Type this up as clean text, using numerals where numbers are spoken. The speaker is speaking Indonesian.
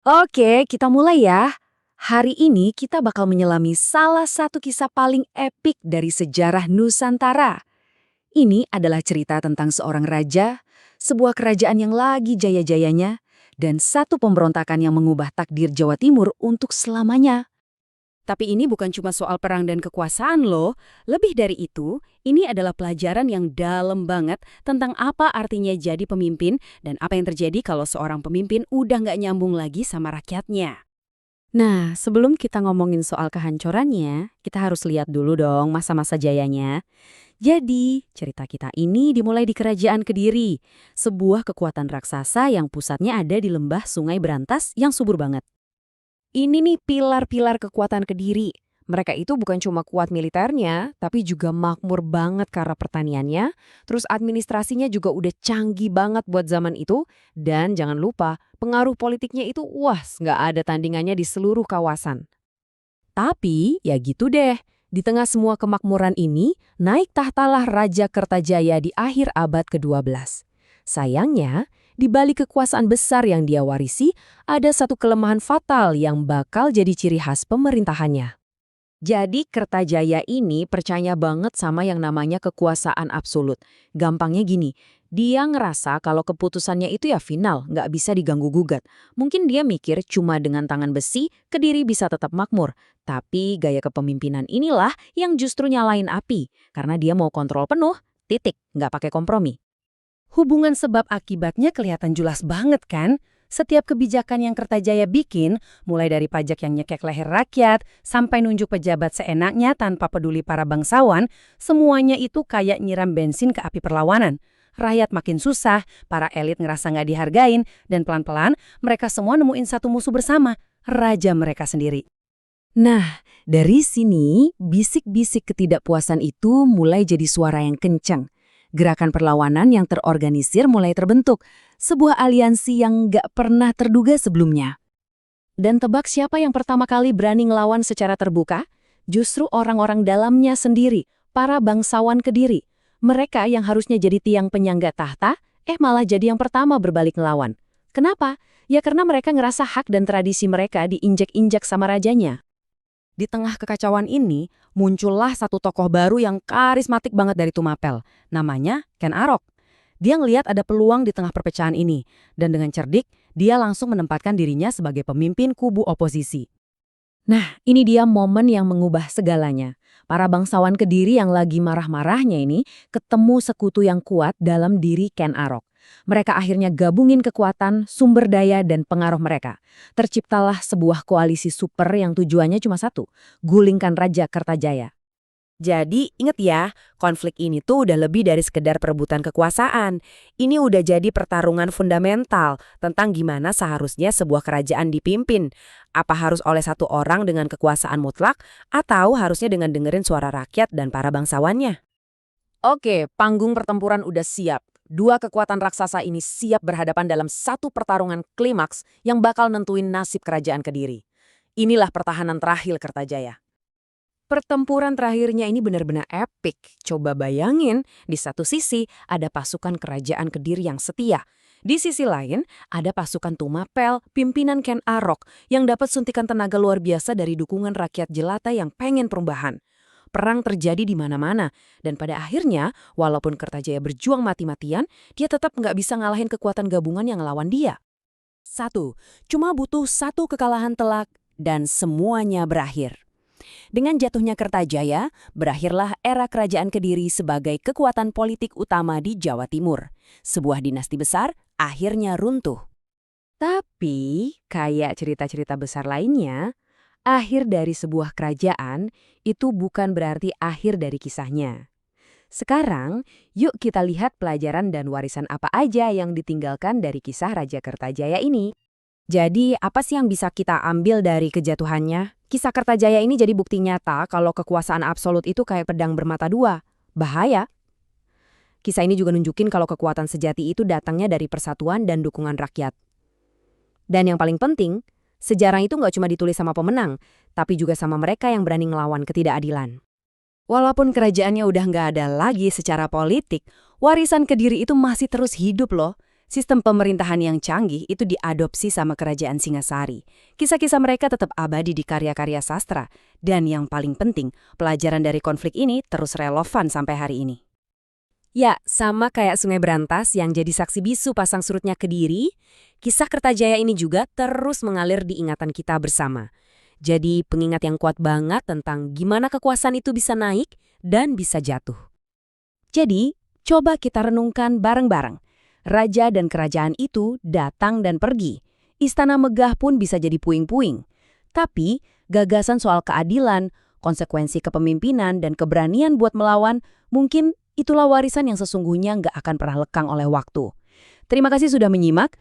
Oke, kita mulai ya. Hari ini kita bakal menyelami salah satu kisah paling epik dari sejarah Nusantara. Ini adalah cerita tentang seorang raja, sebuah kerajaan yang lagi jaya-jayanya, dan satu pemberontakan yang mengubah takdir Jawa Timur untuk selamanya. Tapi ini bukan cuma soal perang dan kekuasaan loh. Lebih dari itu, ini adalah pelajaran yang dalam banget tentang apa artinya jadi pemimpin dan apa yang terjadi kalau seorang pemimpin udah nggak nyambung lagi sama rakyatnya. Nah, sebelum kita ngomongin soal kehancurannya, kita harus lihat dulu dong masa-masa jayanya. Jadi, cerita kita ini dimulai di Kerajaan Kediri, sebuah kekuatan raksasa yang pusatnya ada di lembah Sungai Berantas yang subur banget. Ini nih pilar-pilar kekuatan Kediri. Mereka itu bukan cuma kuat militernya, tapi juga makmur banget karena pertaniannya. Terus administrasinya juga udah canggih banget buat zaman itu. Dan jangan lupa, pengaruh politiknya itu wah, nggak ada tandingannya di seluruh kawasan. Tapi, ya gitu deh. Di tengah semua kemakmuran ini, naik tahtalah Raja Kertajaya di akhir abad ke-12. Sayangnya, di balik kekuasaan besar yang dia warisi, ada satu kelemahan fatal yang bakal jadi ciri khas pemerintahannya. Jadi Kertajaya ini percaya banget sama yang namanya kekuasaan absolut. Gampangnya gini, dia ngerasa kalau keputusannya itu ya final, nggak bisa diganggu-gugat. Mungkin dia mikir cuma dengan tangan besi, Kediri bisa tetap makmur. Tapi gaya kepemimpinan inilah yang justru nyalain api, karena dia mau kontrol penuh, titik, nggak pakai kompromi. Hubungan sebab akibatnya kelihatan jelas banget kan? Setiap kebijakan yang Kertajaya bikin, mulai dari pajak yang nyekek leher rakyat, sampai nunjuk pejabat seenaknya tanpa peduli para bangsawan, semuanya itu kayak nyiram bensin ke api perlawanan. Rakyat makin susah, para elit ngerasa nggak dihargain, dan pelan-pelan mereka semua nemuin satu musuh bersama, raja mereka sendiri. Nah, dari sini, bisik-bisik ketidakpuasan itu mulai jadi suara yang kencang. Gerakan perlawanan yang terorganisir mulai terbentuk, sebuah aliansi yang nggak pernah terduga sebelumnya. Dan tebak siapa yang pertama kali berani ngelawan secara terbuka? Justru orang-orang dalamnya sendiri, para bangsawan Kediri. Mereka yang harusnya jadi tiang penyangga tahta, malah jadi yang pertama berbalik ngelawan. Kenapa? Ya karena mereka ngerasa hak dan tradisi mereka diinjak-injak sama rajanya. Di tengah kekacauan ini, muncullah satu tokoh baru yang karismatik banget dari Tumapel. Namanya Ken Arok. Dia ngelihat ada peluang di tengah perpecahan ini, dan dengan cerdik, dia langsung menempatkan dirinya sebagai pemimpin kubu oposisi. Nah, ini dia momen yang mengubah segalanya. Para bangsawan Kediri yang lagi marah-marahnya ini ketemu sekutu yang kuat dalam diri Ken Arok. Mereka akhirnya gabungin kekuatan, sumber daya, dan pengaruh mereka. Terciptalah sebuah koalisi super yang tujuannya cuma satu, gulingkan Raja Kertajaya. Jadi, inget ya, konflik ini tuh udah lebih dari sekedar perebutan kekuasaan. Ini udah jadi pertarungan fundamental tentang gimana seharusnya sebuah kerajaan dipimpin. Apa harus oleh satu orang dengan kekuasaan mutlak, atau harusnya dengan dengerin suara rakyat dan para bangsawannya? Oke, panggung pertempuran udah siap. Dua kekuatan raksasa ini siap berhadapan dalam satu pertarungan klimaks yang bakal nentuin nasib kerajaan Kediri. Inilah pertahanan terakhir Kertajaya. Pertempuran terakhirnya ini benar-benar epik. Coba bayangin, di satu sisi ada pasukan kerajaan Kediri yang setia. Di sisi lain, ada pasukan Tumapel, pimpinan Ken Arok, yang dapat suntikan tenaga luar biasa dari dukungan rakyat jelata yang pengen perubahan. Perang terjadi di mana-mana, dan pada akhirnya, walaupun Kertajaya berjuang mati-matian, dia tetap nggak bisa ngalahin kekuatan gabungan yang ngelawan dia. Cuma butuh satu kekalahan telak, dan semuanya berakhir. Dengan jatuhnya Kertajaya, berakhirlah era kerajaan Kediri sebagai kekuatan politik utama di Jawa Timur. Sebuah dinasti besar akhirnya runtuh. Tapi, kayak cerita-cerita besar lainnya, akhir dari sebuah kerajaan itu bukan berarti akhir dari kisahnya. Sekarang, yuk kita lihat pelajaran dan warisan apa aja yang ditinggalkan dari kisah Raja Kertajaya ini. Jadi, apa sih yang bisa kita ambil dari kejatuhannya? Kisah Kertajaya ini jadi bukti nyata kalau kekuasaan absolut itu kayak pedang bermata dua. Bahaya. Kisah ini juga nunjukin kalau kekuatan sejati itu datangnya dari persatuan dan dukungan rakyat. Dan yang paling penting, sejarah itu nggak cuma ditulis sama pemenang, tapi juga sama mereka yang berani ngelawan ketidakadilan. Walaupun kerajaannya udah nggak ada lagi secara politik, warisan Kediri itu masih terus hidup loh. Sistem pemerintahan yang canggih itu diadopsi sama kerajaan Singasari. Kisah-kisah mereka tetap abadi di karya-karya sastra. Dan yang paling penting, pelajaran dari konflik ini terus relevan sampai hari ini. Ya, sama kayak Sungai Brantas yang jadi saksi bisu pasang surutnya Kediri, kisah Kertajaya ini juga terus mengalir di ingatan kita bersama. Jadi pengingat yang kuat banget tentang gimana kekuasaan itu bisa naik dan bisa jatuh. Jadi, coba kita renungkan bareng-bareng. Raja dan kerajaan itu datang dan pergi. Istana megah pun bisa jadi puing-puing. Tapi, gagasan soal keadilan, konsekuensi kepemimpinan, dan keberanian buat melawan, mungkin itulah warisan yang sesungguhnya nggak akan pernah lekang oleh waktu. Terima kasih sudah menyimak.